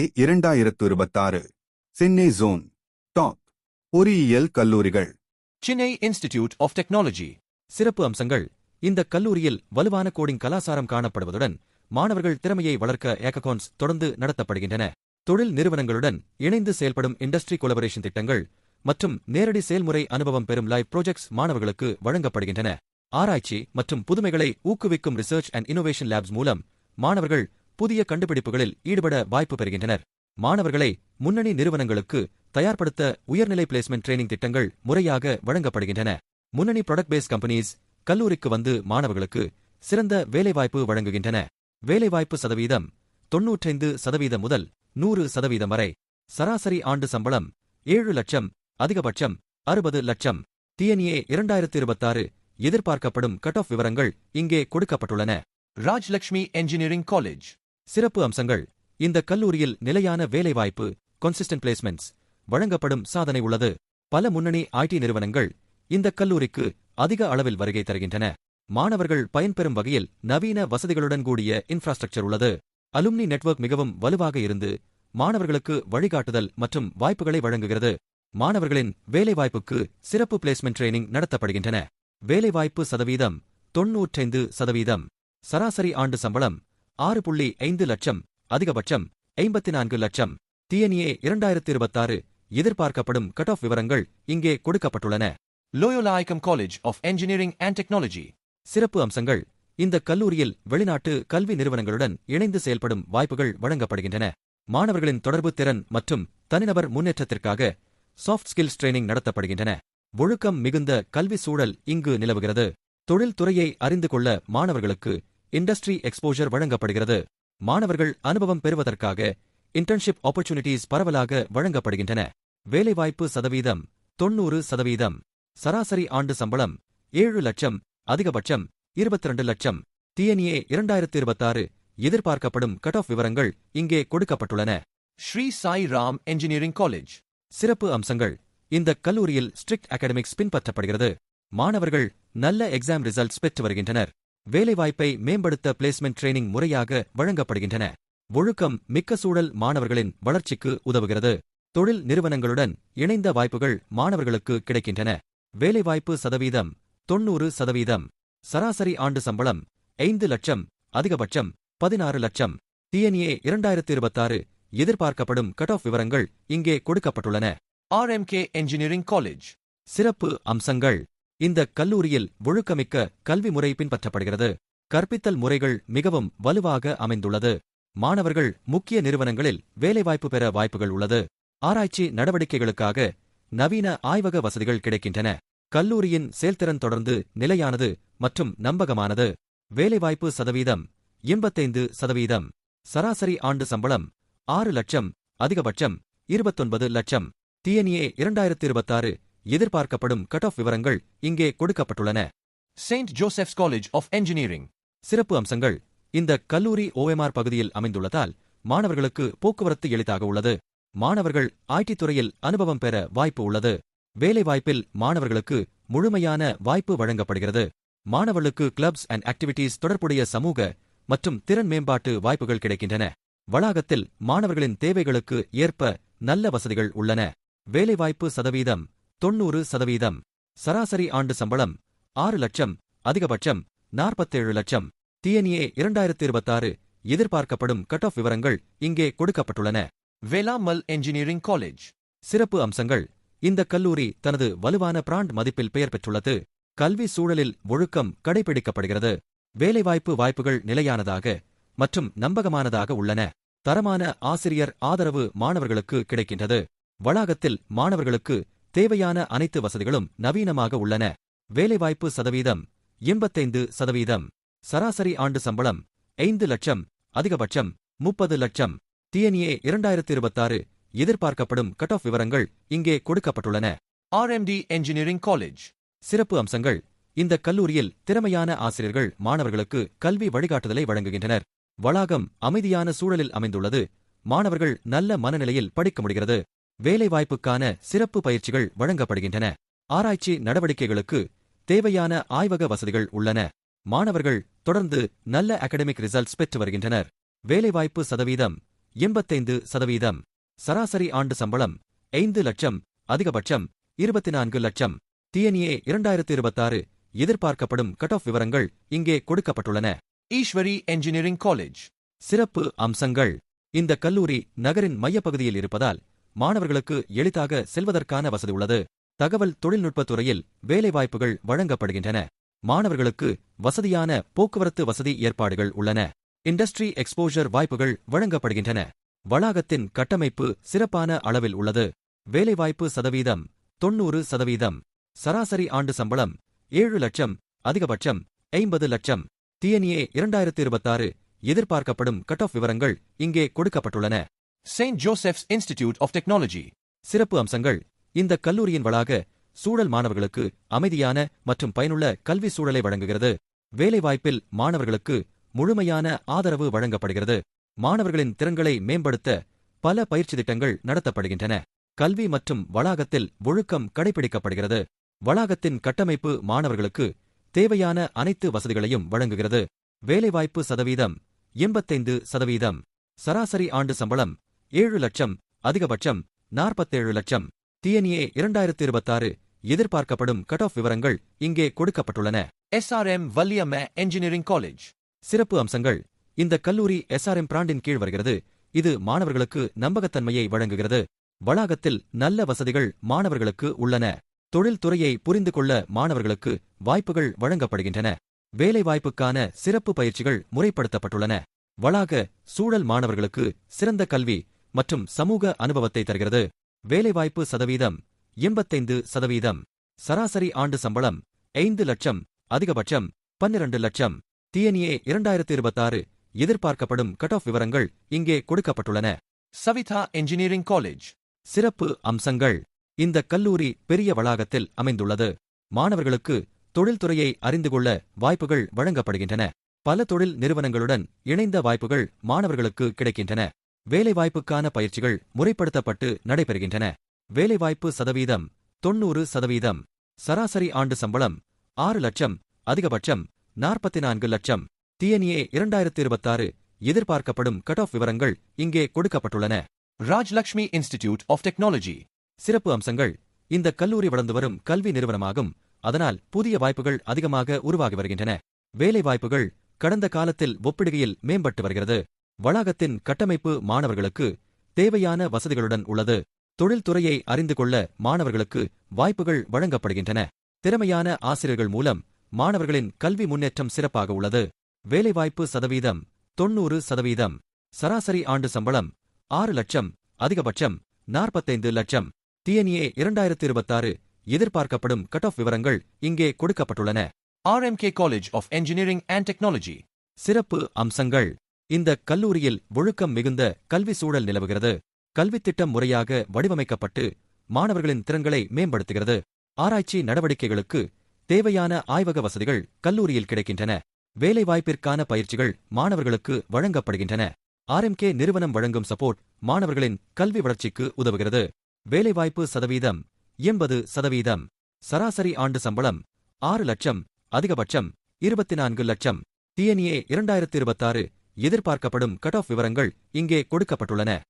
2026 Chennai zone top பொறியியல் கல்லூரிகள். Chennai Institute of Technology. சிறப்பு அம்சங்கள். இந்த கல்லூரியில் வலுவான கோடிங் கலாசாரம் காணப்படுவதுடன் மாணவர்கள் திறமையை வளர்க்க ஹேக்கத்தான்ஸ் தொடர்ந்து நடத்தப்படுகின்றன. தொழில் நிறுவனங்களுடன் இணைந்து செயல்படும் இண்டஸ்ட்ரி கொலபரேஷன் திட்டங்கள் மற்றும் நேரடி செயல்முறை அனுபவம் பெறும் லைவ் ப்ராஜெக்ட்ஸ் மாணவர்களுக்கு வழங்கப்படுகின்றன. ஆராய்ச்சி மற்றும் புதுமைகளை ஊக்குவிக்கும் ரிசர்ச் அண்ட் இன்னோவேஷன் லேப்ஸ் மூலம் மாணவர்கள் புதிய கண்டுபிடிப்புகளில் ஈடுபட வாய்ப்பு பெறுகின்றனர். மாணவர்களை முன்னணி நிறுவனங்களுக்கு தயார்படுத்த உயர்நிலை பிளேஸ்மெண்ட் ட்ரெய்னிங் திட்டங்கள் முறையாக வழங்கப்படுகின்றன. முன்னணி ப்ராடக்ட் பேஸ் கம்பெனிஸ் கல்லூரிக்கு வந்து மாணவர்களுக்கு சிறந்த வேலைவாய்ப்பு வழங்குகின்றன. வேலைவாய்ப்பு சதவீதம் 95% முதல் 100% வரை. சராசரி ஆண்டு சம்பளம் 7 லட்சம், அதிகபட்சம் 60 லட்சம். TNA 2026 எதிர்பார்க்கப்படும் கட் ஆஃப் விவரங்கள் இங்கே கொடுக்கப்பட்டுள்ளன. Rajlakshmi Engineering College. சிறப்பு அம்சங்கள். இந்த கல்லூரியில் நிலையான வேலைவாய்ப்பு கன்சிஸ்டன்ட் பிளேஸ்மெண்ட்ஸ் வழங்கப்படும் சாதனை உள்ளது. பல முன்னணி IT நிறுவனங்கள் இந்த கல்லூரிக்கு அதிக அளவில் வருகை தருகின்றன. மாணவர்கள் பயன்பெறும் வகையில் நவீன வசதிகளுடன் கூடிய இன்ஃப்ராஸ்ட்ரக்சர் உள்ளது. அலும்னி நெட்வொர்க் மிகவும் வலுவாக இருந்து மாணவர்களுக்கு வழிகாட்டுதல் மற்றும் வாய்ப்புகளை வழங்குகிறது. மாணவர்களின் வேலைவாய்ப்புக்கு சிறப்பு பிளேஸ்மெண்ட் ட்ரெய்னிங் நடத்தப்படுகின்றன. வேலைவாய்ப்பு சதவீதம் 95%. சராசரி ஆண்டு சம்பளம் 6.5 லட்சம், அதிகபட்சம் 54 லட்சம். TNA 2026 எதிர்பார்க்கப்படும் கட் ஆஃப் விவரங்கள் இங்கே கொடுக்கப்பட்டுள்ளன. Loyola Icahn College of Engineering and Technology. சிறப்பு அம்சங்கள். இந்த கல்லூரியில் வெளிநாட்டு கல்வி நிறுவனங்களுடன் இணைந்து செயல்படும் வாய்ப்புகள் வழங்கப்படுகின்றன. மாணவர்களின் தொடர்பு திறன் மற்றும் தனிநபர் முன்னேற்றத்திற்காக சாஃப்ட் ஸ்கில்ஸ் ட்ரெய்னிங் நடத்தப்படுகின்றன. ஒழுக்கம் மிகுந்த கல்வி சூழல் இங்கு நிலவுகிறது. தொழில் துறையை அறிந்து கொள்ள மாணவர்களுக்கு இண்டஸ்ட்ரி எக்ஸ்போஷர் வழங்கப்படுகிறது. மாணவர்கள் அனுபவம் பெறுவதற்காக இன்டர்ன்ஷிப் ஆப்பர்ச்சுனிட்டிஸ் பரவலாக வழங்கப்படுகின்றன. வேலைவாய்ப்பு சதவீதம் 90%. சராசரி ஆண்டு சம்பளம் 7 லட்சம், அதிகபட்சம் 22 லட்சம். TNA 2026 எதிர்பார்க்கப்படும் கட் ஆஃப் விவரங்கள் இங்கே கொடுக்கப்பட்டுள்ளன. Sri Sai Ram Engineering College. சிறப்பு அம்சங்கள். இந்த கல்லூரியில் ஸ்ட்ரிக்ட் அகாடமிக்ஸ் பின்பற்றப்படுகிறது. மாணவர்கள் நல்ல எக்ஸாம் ரிசல்ட்ஸ் பெற்று வருகின்றனர். வேலைவாய்ப்பை மேம்படுத்த பிளேஸ்மெண்ட் ட்ரெய்னிங் முறையாக வழங்கப்படுகின்றன. ஒழுக்கம் மிக்க சூழல் மாணவர்களின் வளர்ச்சிக்கு உதவுகிறது. தொழில் நிறுவனங்களுடன் இணைந்த வாய்ப்புகள் மாணவர்களுக்கு கிடைக்கின்றன. வேலைவாய்ப்பு சதவீதம் 90%. சராசரி ஆண்டு சம்பளம் 5 லட்சம், அதிகபட்சம் 16 லட்சம். TNA 2026 எதிர்பார்க்கப்படும் கட் ஆஃப் விவரங்கள் இங்கே கொடுக்கப்பட்டுள்ளன. RMK Engineering College. சிறப்பு அம்சங்கள். இந்த கல்லூரியில் ஒழுக்கமிக்க கல்வி முறை பின்பற்றப்படுகிறது. கற்பித்தல் முறைகள் மிகவும் வலுவாக அமைந்துள்ளது. மாணவர்கள் முக்கிய நிறுவனங்களில் வேலைவாய்ப்பு பெற வாய்ப்புகள் உள்ளது. ஆராய்ச்சி நடவடிக்கைகளுக்காக நவீன ஆய்வக வசதிகள் கிடைக்கின்றன. கல்லூரியின் செயல்திறன் தொடர்ந்து நிலையானது மற்றும் நம்பகமானது. வேலைவாய்ப்பு சதவீதம் 85%. சராசரி ஆண்டு சம்பளம் 6 லட்சம், அதிகபட்சம் 29 லட்சம். TNA 2026 எதிர்பார்க்கப்படும் கட் ஆஃப் விவரங்கள் இங்கே கொடுக்கப்பட்டுள்ளன. St. Joseph's College of Engineering. சிறப்பு அம்சங்கள். இந்த கல்லூரி OMR பகுதியில் அமைந்துள்ளதால் மாணவர்களுக்கு போக்குவரத்து எளிதாக உள்ளது. மாணவர்கள் IT துறையில் அனுபவம் பெற வாய்ப்பு உள்ளது. வேலைவாய்ப்பில் மாணவர்களுக்கு முழுமையான வாய்ப்பு வழங்கப்படுகிறது. மாணவர்களுக்கு கிளப்ஸ் அண்ட் ஆக்டிவிட்டீஸ் தொடர்புடைய சமூக மற்றும் திறன் மேம்பாட்டு வாய்ப்புகள் கிடைக்கின்றன. வளாகத்தில் மாணவர்களின் தேவைகளுக்கு ஏற்ப நல்ல வசதிகள் உள்ளன. வேலைவாய்ப்பு சதவீதம் 90%. சராசரி ஆண்டு சம்பளம் 6 லட்சம், அதிகபட்சம் 47 லட்சம். TNA 2026 எதிர்பார்க்கப்படும் கட் ஆஃப் விவரங்கள் இங்கே கொடுக்கப்பட்டுள்ளன. Velamal Engineering College. சிறப்பு அம்சங்கள். இந்த கல்லூரி தனது வலுவான பிராண்ட் மதிப்பில் பெயர் பெற்றுள்ளது. கல்வி சூழலில் ஒழுக்கம் கடைபிடிக்கப்படுகிறது. வேலைவாய்ப்பு வாய்ப்புகள் நிலையானதாக மற்றும் நம்பகமானதாக உள்ளன. தரமான ஆசிரியர் ஆதரவு மாணவர்களுக்கு கிடைக்கின்றது. வளாகத்தில் மாணவர்களுக்கு தேவையான அனைத்து வசதிகளும் நவீனமாக உள்ளன. வேலைவாய்ப்பு சதவீதம் 85%. சராசரி ஆண்டு சம்பளம் 5 லட்சம், அதிகபட்சம் 30 லட்சம். TNA 2026 எதிர்பார்க்கப்படும் கட் ஆஃப் விவரங்கள் இங்கே கொடுக்கப்பட்டுள்ளன. RMD Engineering College. சிறப்பு அம்சங்கள். இந்த கல்லூரியில் திறமையான ஆசிரியர்கள் மாணவர்களுக்கு கல்வி வழிகாட்டுதலை வழங்குகின்றனர். வளாகம் அமைதியான சூழலில் அமைந்துள்ளது. மாணவர்கள் நல்ல மனநிலையில் படிக்க முடிகிறது. வேலைவாய்ப்புக்கான சிறப்பு பயிற்சிகள் வழங்கப்படுகின்றன. ஆராய்ச்சி நடவடிக்கைகளுக்கு தேவையான ஆய்வக வசதிகள் உள்ளன. மாணவர்கள் தொடர்ந்து நல்ல அகாடமிக் ரிசல்ட்ஸ் பெற்று வருகின்றனர். வேலைவாய்ப்பு சதவீதம் 85%. சராசரி ஆண்டு சம்பளம் 5 லட்சம், அதிகபட்சம் 24 லட்சம். TNA 2026 எதிர்பார்க்கப்படும் கட் ஆஃப் விவரங்கள் இங்கே கொடுக்கப்பட்டுள்ளன. Ishwari Engineering College. சிறப்பு அம்சங்கள். இந்த கல்லூரி நகரின் மையப்பகுதியில் இருப்பதால் மாணவர்களுக்கு எளிதாக செல்வதற்கான வசதி உள்ளது. தகவல் தொழில்நுட்பத் துறையில் வேலைவாய்ப்புகள் வழங்கப்படுகின்றன. மாணவர்களுக்கு வசதியான போக்குவரத்து வசதி ஏற்பாடுகள் உள்ளன. இண்டஸ்ட்ரி எக்ஸ்போஷர் வாய்ப்புகள் வழங்கப்படுகின்றன. வளாகத்தின் கட்டமைப்பு சிறப்பான அளவில் உள்ளது. வேலைவாய்ப்பு சதவீதம் 90%. சராசரி ஆண்டு சம்பளம் 7 லட்சம், அதிகபட்சம் 50 லட்சம். TNA 2026 எதிர்பார்க்கப்படும் கட் ஆஃப் விவரங்கள் இங்கே கொடுக்கப்பட்டுள்ளன. St. Joseph's Institute of Technology. சிறப்பு அம்சங்கள். இந்த கல்லூரியின் வளாக சூழல் மாணவர்களுக்கு அமைதியான மற்றும் பயனுள்ள கல்வி சூழலை வழங்குகிறது. வேலைவாய்ப்பில் மாணவர்களுக்கு முழுமையான ஆதரவு வழங்கப்படுகிறது. மாணவர்களின் திறன்களை மேம்படுத்த பல பயிற்சி திட்டங்கள் நடத்தப்படுகின்றன. கல்வி மற்றும் வளாகத்தில் ஒழுக்கம் கடைபிடிக்கப்படுகிறது. வளாகத்தின் கட்டமைப்பு மாணவர்களுக்கு தேவையான அனைத்து வசதிகளையும் வழங்குகிறது. வேலைவாய்ப்பு சதவீதம் 85%. சராசரி ஆண்டு சம்பளம் 7 லட்சம், அதிகபட்சம் 47 லட்சம். TNA 2026 எதிர்பார்க்கப்படும் கட் ஆஃப் விவரங்கள் இங்கே கொடுக்கப்பட்டுள்ளன. SRM Valiamma Engineering College. சிறப்பு அம்சங்கள். இந்த கல்லூரி SRM பிராண்டின் கீழ் வருகிறது. இது மாணவர்களுக்கு நம்பகத்தன்மையை வழங்குகிறது. வளாகத்தில் நல்ல வசதிகள் மாணவர்களுக்கு உள்ளன. தொழில்துறையை புரிந்து கொள்ள மாணவர்களுக்கு வாய்ப்புகள் வழங்கப்படுகின்றன. வேலைவாய்ப்புக்கான சிறப்பு பயிற்சிகள் முறைப்படுத்தப்பட்டுள்ளன. வளாக சூழல் மாணவர்களுக்கு சிறந்த கல்வி மற்றும் சமூக அனுபவத்தை தருகிறது. வேலைவாய்ப்பு சதவீதம் 85%. சராசரி ஆண்டு சம்பளம் 5 லட்சம், அதிகபட்சம் 12 லட்சம். TNA 2026 எதிர்பார்க்கப்படும் கட் ஆஃப் விவரங்கள் இங்கே கொடுக்கப்பட்டுள்ளன. Savitha Engineering College. சிறப்பு அம்சங்கள். இந்த கல்லூரி பெரிய வளாகத்தில் அமைந்துள்ளது. மாணவர்களுக்கு தொழில்துறையை அறிந்து கொள்ள வாய்ப்புகள் வழங்கப்படுகின்றன. பல தொழில் நிறுவனங்களுடன் இணைந்த வாய்ப்புகள் மாணவர்களுக்கு கிடைக்கின்றன. வேலைவாய்ப்புக்கான பயிற்சிகள் முறைப்படுத்தப்பட்டு நடைபெறுகின்றன. வேலைவாய்ப்பு சதவீதம் 90%. சராசரி ஆண்டு சம்பளம் 6 லட்சம், அதிகபட்சம் 44 லட்சம். TNA 2026 எதிர்பார்க்கப்படும் கட் ஆஃப் விவரங்கள் இங்கே கொடுக்கப்பட்டுள்ளன. Rajlakshmi Institute of Technology. சிறப்பு அம்சங்கள். இந்த கல்லூரி வளர்ந்து வரும் கல்வி நிறுவனமாகும். அதனால் புதிய வாய்ப்புகள் அதிகமாக உருவாகி வருகின்றன. வேலைவாய்ப்புகள் கடந்த காலத்தில் ஒப்பிடுகையில் மேம்பட்டு வருகிறது. வளாகத்தின் கட்டமைப்பு மாணவர்களுக்கு தேவையான வசதிகளுடன் உள்ளது. தொழில்துறையை அறிந்து கொள்ள மாணவர்களுக்கு வாய்ப்புகள் வழங்கப்படுகின்றன. திறமையான ஆசிரியர்கள் மூலம் மாணவர்களின் கல்வி முன்னேற்றம் சிறப்பாக உள்ளது. வேலைவாய்ப்பு சதவீதம் 90%. சராசரி ஆண்டு சம்பளம் 6 லட்சம், அதிகபட்சம் 45 லட்சம். TNA 2026 எதிர்பார்க்கப்படும் கட் ஆஃப் விவரங்கள் இங்கே கொடுக்கப்பட்டுள்ளன. RMK College of Engineering and Technology. சிறப்பு அம்சங்கள். இந்த கல்லூரியில் ஒழுக்கம் மிகுந்த கல்வி சூழல் நிலவுகிறது. கல்வித் திட்டம் முறையாக வடிவமைக்கப்பட்டு மாணவர்களின் திறன்களை மேம்படுத்துகிறது. ஆராய்ச்சி நடவடிக்கைகளுக்கு தேவையான ஆய்வக வசதிகள் கல்லூரியில் கிடைக்கின்றன. வேலைவாய்ப்பிற்கான பயிற்சிகள் மாணவர்களுக்கு வழங்கப்படுகின்றன. RMK நிறுவனம் வழங்கும் சப்போர்ட் மாணவர்களின் கல்வி வளர்ச்சிக்கு உதவுகிறது. வேலைவாய்ப்பு சதவீதம் 80%. சராசரி ஆண்டு சம்பளம் 6 லட்சம், அதிகபட்சம் 24 லட்சம். TNA 2026 எதிர்பார்க்கப்படும் கட் ஆஃப் விவரங்கள் இங்கே கொடுக்கப்பட்டுள்ளன.